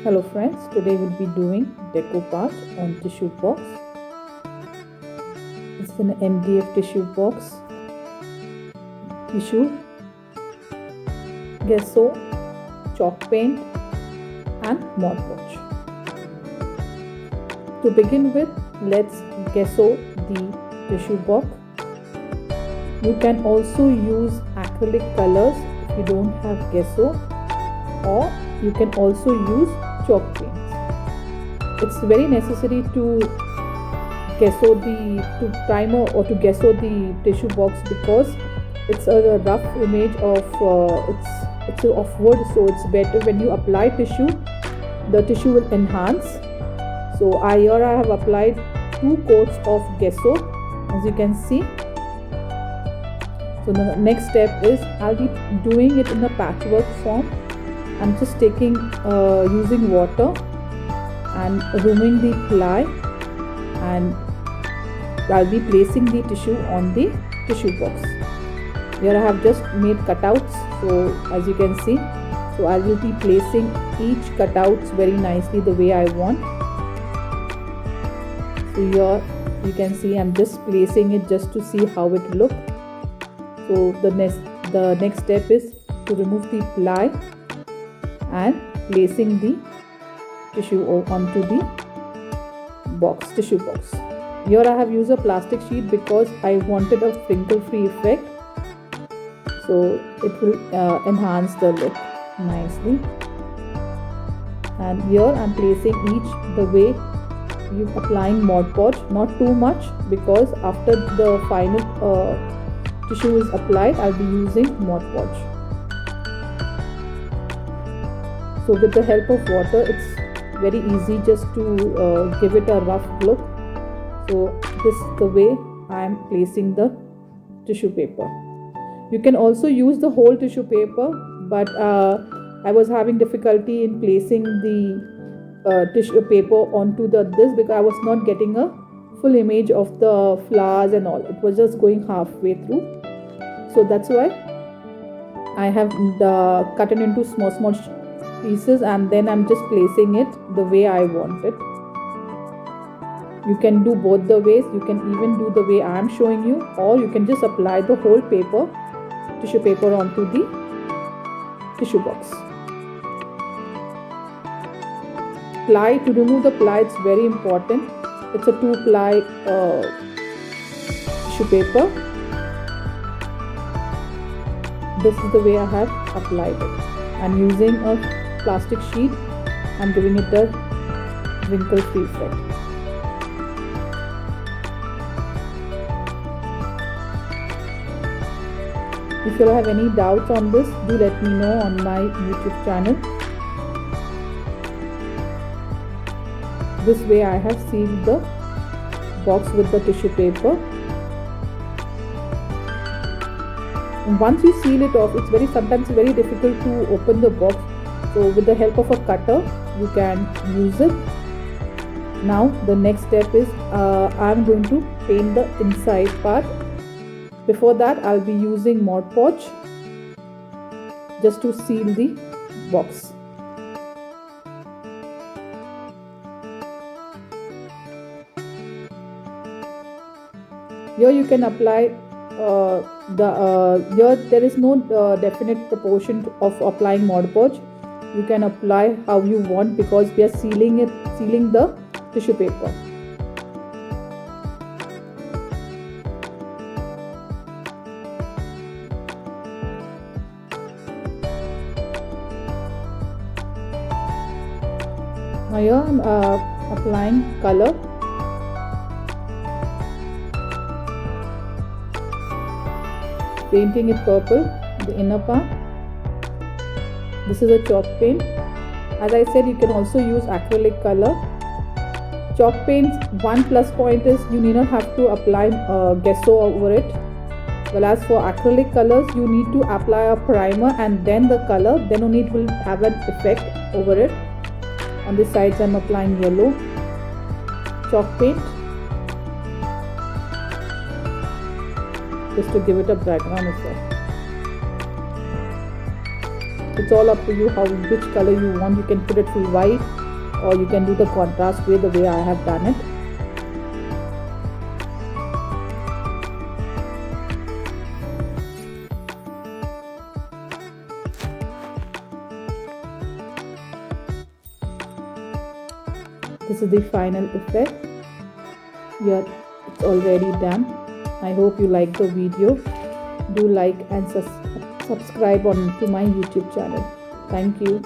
Hello friends, today we'll be doing decoupage on tissue box. It's an MDF tissue box, tissue, gesso, chalk paint and Mod Podge. To begin with, let's gesso the tissue box. You can also use acrylic colors if you don't have gesso, or you can also use chalk paints. It's very necessary to primer or to gesso the tissue box because it's a rough image of it's of wood, so it's better when you apply tissue. The tissue will enhance. So here I have applied 2 coats of gesso, as you can see. So the next step is I'll be doing it in a patchwork form. I'm just taking using water and removing the ply, and I'll be placing the tissue on the tissue box. Here I have just made cutouts, so as you can see, so I will be placing each cutouts very nicely the way I want. So here you can see I'm just placing it just to see how it looks. So the next step is to remove the ply and placing the tissue onto the tissue box. Here I have used a plastic sheet because I wanted a wrinkle-free effect, so it will enhance the look nicely. And here I'm placing each the way you applying Mod Podge, not too much, because after the final tissue is applied, I'll be using Mod Podge. So with the help of water, it's very easy just to give it a rough look. So this is the way I am placing the tissue paper. You can also use the whole tissue paper, but I was having difficulty in placing the tissue paper onto this because I was not getting a full image of the flowers and all. It was just going halfway through. So that's why I have cut it into small pieces, and then I'm just placing it the way I want it. You can do both the ways. You can even do the way I am showing you, or you can just apply the whole tissue paper onto the tissue box. Ply, to remove the ply, it's very important. It's a 2-ply tissue paper. This is the way I have applied it. I'm using a plastic sheet. I'm giving it a wrinkle-free effect. If you have any doubts on this, do let me know on my YouTube channel. This way I have sealed the box with the tissue paper. And once you seal it off, it's sometimes very difficult to open the box. So with the help of a cutter, you can use it. Now the next step is I'm going to paint the inside part. Before that, I'll be using Mod Podge just to seal the box. Here you can apply here there is no definite proportion of applying Mod Podge. You can apply how you want because we are sealing the tissue paper. Now here I'm applying color. Painting it purple, the inner part. This is a chalk paint. As I said, you can also use acrylic color. Chalk paints, one plus point is you need not have to apply gesso over it. Well, as for acrylic colors, you need to apply a primer and then the color, then only it will have an effect over it. On the sides I'm applying yellow chalk paint just to give it a background effect. It's all up to you how which color you want. You can put it full white, or you can do the contrast way, the way I have done it. This is the final effect. Here it's already done. I hope you like the video. Do like and subscribe on to my YouTube channel. Thank you.